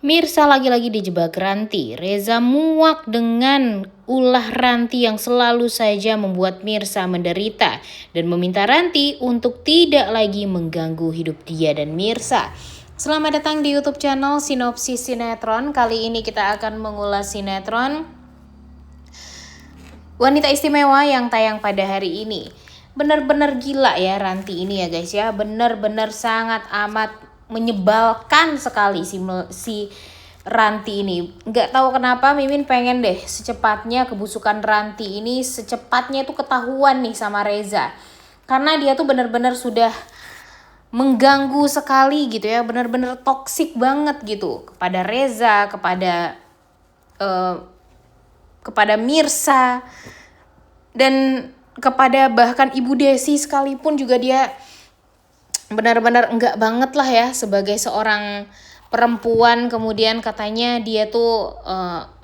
Mirsa lagi-lagi dijebak Ranti. Reza muak dengan ulah Ranti yang selalu saja membuat Mirsa menderita dan meminta Ranti untuk tidak lagi mengganggu hidup dia dan Mirsa. Selamat datang di YouTube channel Sinopsis Sinetron. Kali ini kita akan mengulas sinetron Wanita Istimewa yang tayang pada hari ini. Benar-benar gila ya Ranti ini ya guys ya. Benar-benar sangat amat menyebalkan sekali si Ranti ini. Nggak tahu kenapa Mimin pengen deh secepatnya kebusukan Ranti ini secepatnya itu ketahuan nih sama Reza. Karena dia tuh benar-benar sudah mengganggu sekali gitu ya. Benar-benar toksik banget gitu kepada Reza, kepada Mirsa, dan kepada bahkan Ibu Desi sekalipun juga dia benar-benar enggak banget lah ya sebagai seorang perempuan. Kemudian katanya dia tuh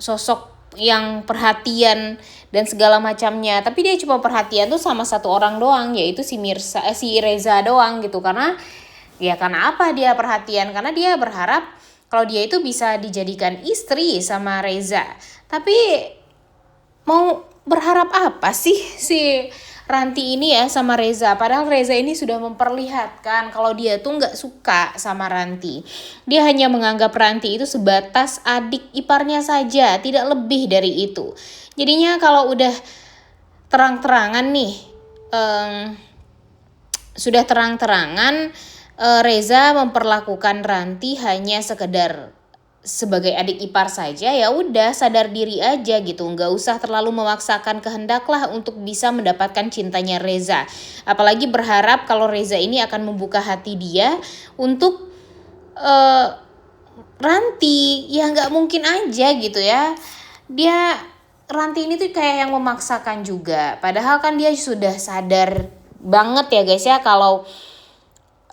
sosok yang perhatian dan segala macamnya, tapi dia cuma perhatian tuh sama satu orang doang, yaitu si Reza doang gitu. Karena apa dia perhatian? Karena dia berharap kalau dia itu bisa dijadikan istri sama Reza. Tapi mau berharap apa sih si Ranti ini ya sama Reza? Padahal Reza ini sudah memperlihatkan kalau dia tuh nggak suka sama Ranti. Dia hanya menganggap Ranti itu sebatas adik iparnya saja, tidak lebih dari itu. Jadinya kalau udah terang-terangan nih, sudah terang-terangan Reza memperlakukan Ranti hanya sekedar sebagai adik ipar saja, ya udah sadar diri aja gitu, nggak usah terlalu memaksakan kehendak lah untuk bisa mendapatkan cintanya Reza. Apalagi berharap kalau Reza ini akan membuka hati dia untuk Ranti. Ya nggak mungkin aja gitu ya. Ranti ini tuh kayak yang memaksakan juga, padahal kan dia sudah sadar banget ya guys ya kalau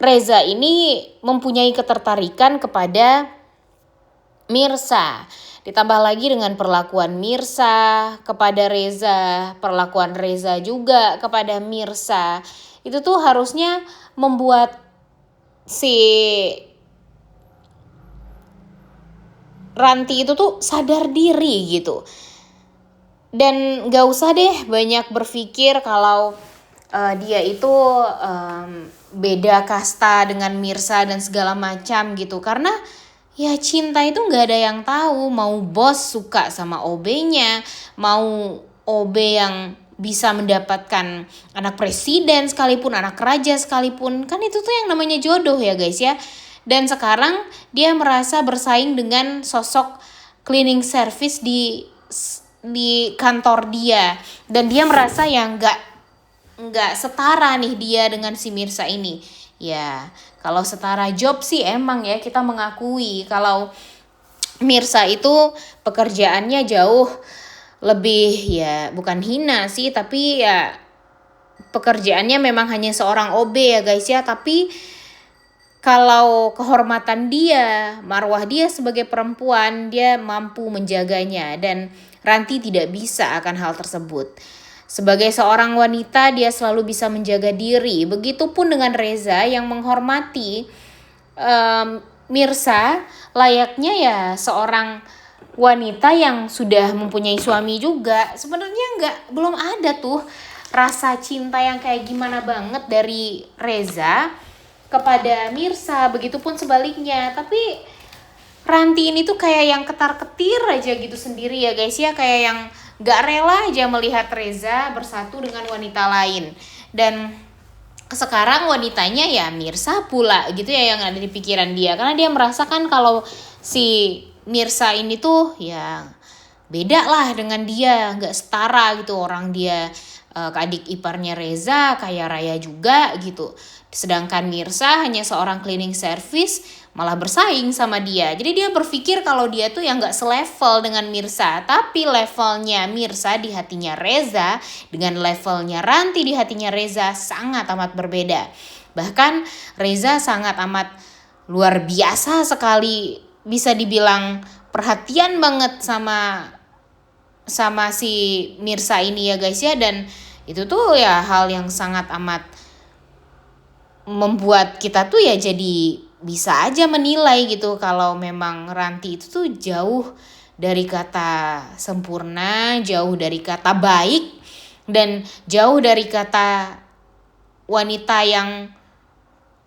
Reza ini mempunyai ketertarikan kepada Mirsa. Ditambah lagi dengan perlakuan Mirsa kepada Reza, perlakuan Reza juga kepada Mirsa, itu tuh harusnya membuat si Ranti itu tuh sadar diri gitu. Dan gak usah deh banyak berpikir kalau dia itu beda kasta dengan Mirsa dan segala macam gitu. Karena ya cinta itu gak ada yang tahu, mau bos suka sama OB-nya, mau OB yang bisa mendapatkan anak presiden sekalipun, anak raja sekalipun, kan itu tuh yang namanya jodoh ya guys ya. Dan sekarang dia merasa bersaing dengan sosok cleaning service di kantor dia, dan dia merasa yang nggak setara nih dia dengan si Mirsa ini. Ya kalau setara job sih emang ya kita mengakui kalau Mirsa itu pekerjaannya jauh lebih, ya bukan hina sih, tapi ya pekerjaannya memang hanya seorang OB ya guys ya. Tapi kalau kehormatan dia, marwah dia sebagai perempuan, dia mampu menjaganya, dan Ranti tidak bisa akan hal tersebut. Sebagai seorang wanita, dia selalu bisa menjaga diri. Begitupun dengan Reza yang menghormati Mirsa layaknya ya seorang wanita yang sudah mempunyai suami juga. Sebenarnya belum ada tuh rasa cinta yang kayak gimana banget dari Reza kepada Mirsa, begitupun sebaliknya. Tapi Ranti ini tuh kayak yang ketar-ketir aja gitu sendiri ya guys ya, kayak yang gak rela aja melihat Reza bersatu dengan wanita lain. Dan sekarang wanitanya ya Mirsa pula gitu ya yang ada di pikiran dia, karena dia merasakan kalau si Mirsa ini tuh ya beda lah dengan dia, gak setara gitu. Orang dia adik iparnya Reza kaya raya juga gitu, sedangkan Mirsa hanya seorang cleaning service, malah bersaing sama dia. Jadi dia berpikir kalau dia tuh yang gak selevel dengan Mirsa. Tapi levelnya Mirsa di hatinya Reza dengan levelnya Ranti di hatinya Reza sangat amat berbeda. Bahkan Reza sangat amat luar biasa sekali, bisa dibilang perhatian banget sama si Mirsa ini ya guys ya. Dan itu tuh ya hal yang sangat amat membuat kita tuh ya jadi bisa aja menilai gitu kalau memang Ranti itu tuh jauh dari kata sempurna, jauh dari kata baik, dan jauh dari kata wanita yang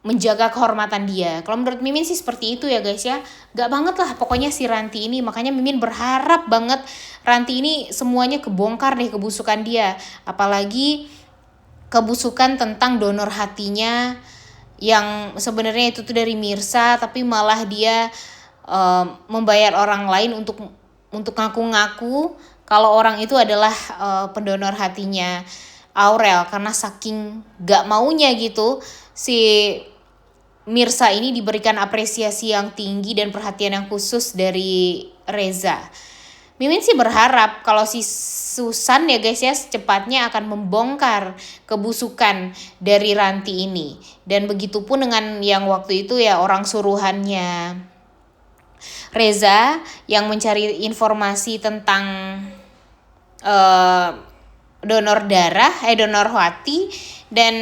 menjaga kehormatan dia. Kalau menurut Mimin sih seperti itu ya guys ya. Gak banget lah pokoknya si Ranti ini. Makanya Mimin berharap banget Ranti ini semuanya kebongkar deh kebusukan dia. Apalagi kebusukan tentang donor hatinya yang sebenarnya itu tuh dari Mirsa, tapi malah dia membayar orang lain untuk ngaku-ngaku kalau orang itu adalah pendonor hatinya Aurel, karena saking gak maunya gitu si Mirsa ini diberikan apresiasi yang tinggi dan perhatian yang khusus dari Reza. Mimin sih berharap kalau si Susan ya guys ya secepatnya akan membongkar kebusukan dari Ranti ini. Dan begitu pun dengan yang waktu itu ya orang suruhannya Reza yang mencari informasi tentang donor donor hati, dan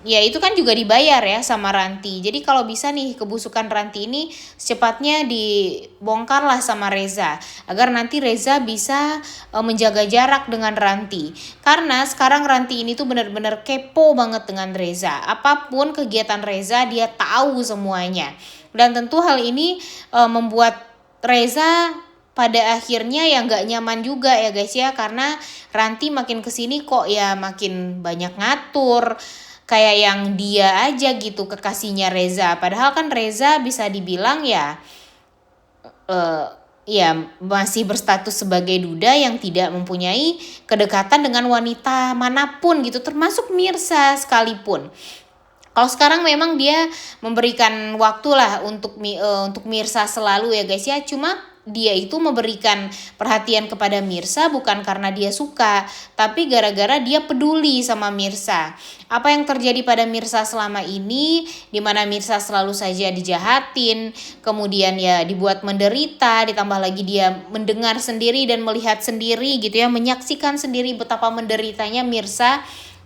ya itu kan juga dibayar ya sama Ranti. Jadi kalau bisa nih kebusukan Ranti ini secepatnya dibongkar lah sama Reza, agar nanti Reza bisa menjaga jarak dengan Ranti. Karena sekarang Ranti ini tuh benar-benar kepo banget dengan Reza. Apapun kegiatan Reza dia tahu semuanya. Dan tentu hal ini membuat Reza pada akhirnya ya nggak nyaman juga ya guys ya, karena Ranti makin kesini kok ya makin banyak ngatur, kayak yang dia aja gitu kekasihnya Reza. Padahal kan Reza bisa dibilang ya masih berstatus sebagai duda yang tidak mempunyai kedekatan dengan wanita manapun gitu, termasuk Mirsa sekalipun. Kalau sekarang memang dia memberikan waktu lah untuk Mirsa selalu ya guys ya. Cuma dia itu memberikan perhatian kepada Mirsa bukan karena dia suka, tapi gara-gara dia peduli sama Mirsa. Apa yang terjadi pada Mirsa selama ini, dimana Mirsa selalu saja dijahatin, kemudian ya dibuat menderita, ditambah lagi dia mendengar sendiri dan melihat sendiri gitu ya, menyaksikan sendiri betapa menderitanya Mirsa.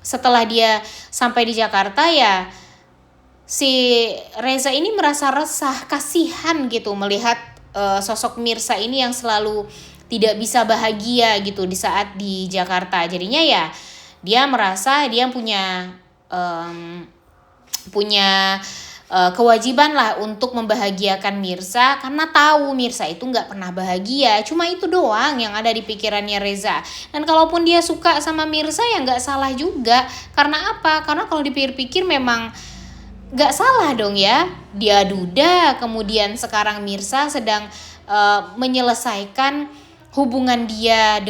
Setelah dia sampai di Jakarta ya si Reza ini merasa resah, kasihan gitu melihat sosok Mirsa ini yang selalu tidak bisa bahagia gitu di saat di Jakarta. Jadinya ya dia merasa dia punya kewajiban lah untuk membahagiakan Mirsa, karena tahu Mirsa itu nggak pernah bahagia. Cuma itu doang yang ada di pikirannya Reza. Dan kalaupun dia suka sama Mirsa ya nggak salah juga. Karena apa? Karena kalau dipikir-pikir memang nggak salah dong ya. Dia duda, kemudian sekarang Mirsa sedang menyelesaikan hubungan dia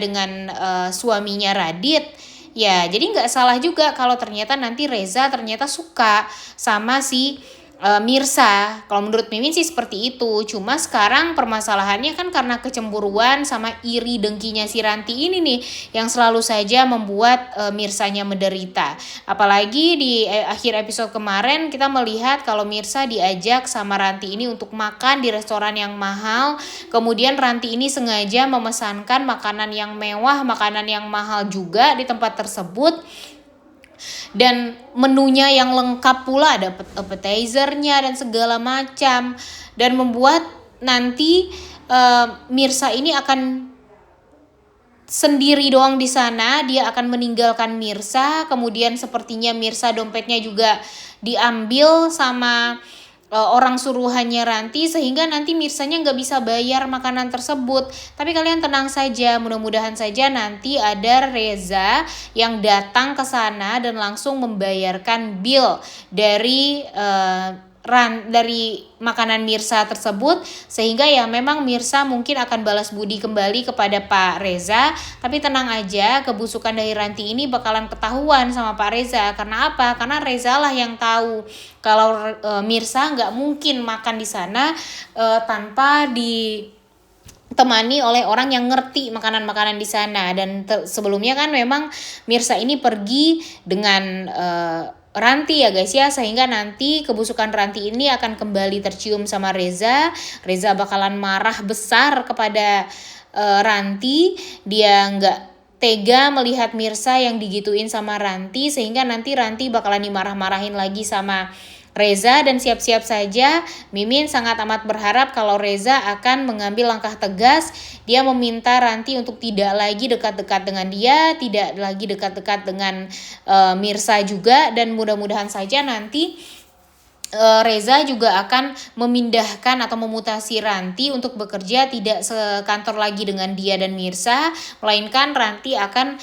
dengan suaminya Radit. Ya, jadi nggak salah juga kalau ternyata nanti Reza ternyata suka sama si Mirsa. Kalau menurut Mimin sih seperti itu. Cuma sekarang permasalahannya kan karena kecemburuan sama iri dengkinya si Ranti ini nih yang selalu saja membuat Mirsanya menderita. Apalagi di akhir episode kemarin kita melihat kalau Mirsa diajak sama Ranti ini untuk makan di restoran yang mahal. Kemudian Ranti ini sengaja memesankan makanan yang mewah, makanan yang mahal juga di tempat tersebut. Dan menunya yang lengkap pula, ada appetizernya dan segala macam, dan membuat nanti Mirsa ini akan sendiri doang di sana. Dia akan meninggalkan Mirsa, kemudian sepertinya Mirsa dompetnya juga diambil sama orang suruhannya Ranti, sehingga nanti Mirsanya nggak bisa bayar makanan tersebut. Tapi kalian tenang saja, mudah-mudahan saja nanti ada Reza yang datang ke sana dan langsung membayarkan bill dari dari makanan Mirsa tersebut, sehingga ya memang Mirsa mungkin akan balas budi kembali kepada Pak Reza. Tapi tenang aja, kebusukan dari Ranti ini bakalan ketahuan sama Pak Reza. Karena apa? Karena Reza lah yang tahu kalau Mirsa nggak mungkin makan di sana tanpa ditemani oleh orang yang ngerti makanan-makanan di sana. Dan sebelumnya kan memang Mirsa ini pergi dengan Ranti ya guys ya, sehingga nanti kebusukan Ranti ini akan kembali tercium sama Reza. Reza bakalan marah besar kepada Ranti. Dia nggak tega melihat Mirsa yang digituin sama Ranti, sehingga nanti Ranti bakalan dimarah-marahin lagi sama Reza. Dan siap-siap saja Mimin sangat amat berharap kalau Reza akan mengambil langkah tegas. Dia meminta Ranti untuk tidak lagi dekat-dekat dengan dia, tidak lagi dekat-dekat dengan Mirsa juga, dan mudah-mudahan saja nanti Reza juga akan memindahkan atau memutasi Ranti untuk bekerja tidak sekantor lagi dengan dia dan Mirsa, melainkan Ranti akan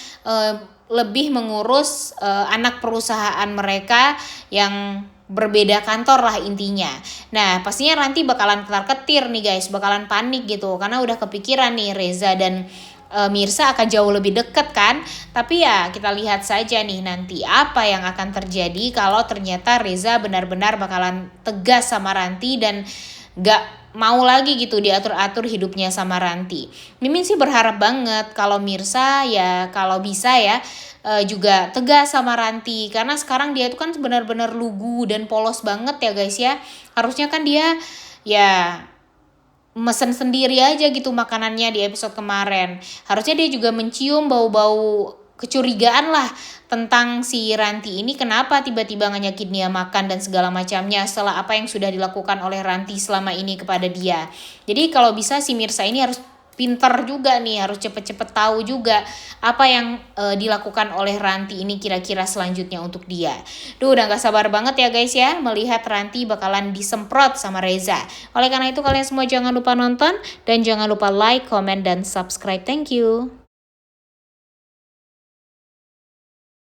lebih mengurus anak perusahaan mereka yang berbeda kantor lah intinya. Nah, pastinya Ranti bakalan ketar-ketir nih guys, bakalan panik gitu karena udah kepikiran nih Reza dan Mirsa akan jauh lebih deket kan. Tapi ya kita lihat saja nih nanti apa yang akan terjadi kalau ternyata Reza benar-benar bakalan tegas sama Ranti dan gak mau lagi gitu diatur-atur hidupnya sama Ranti. Mimin sih berharap banget kalau Mirsa ya kalau bisa ya juga tegas sama Ranti, karena sekarang dia itu kan benar-benar lugu dan polos banget ya guys ya. Harusnya kan dia ya mesen sendiri aja gitu makanannya di episode kemarin. Harusnya dia juga mencium bau-bau kecurigaan lah tentang si Ranti ini, kenapa tiba-tiba nganyakin dia makan dan segala macamnya setelah apa yang sudah dilakukan oleh Ranti selama ini kepada dia. Jadi kalau bisa si Mirsa ini harus pinter juga nih, harus cepet-cepet tahu juga apa yang dilakukan oleh Ranti ini kira-kira selanjutnya untuk dia. Udah gak sabar banget ya guys ya melihat Ranti bakalan disemprot sama Reza. Oleh karena itu kalian semua jangan lupa nonton dan jangan lupa like, comment, dan subscribe. Thank you.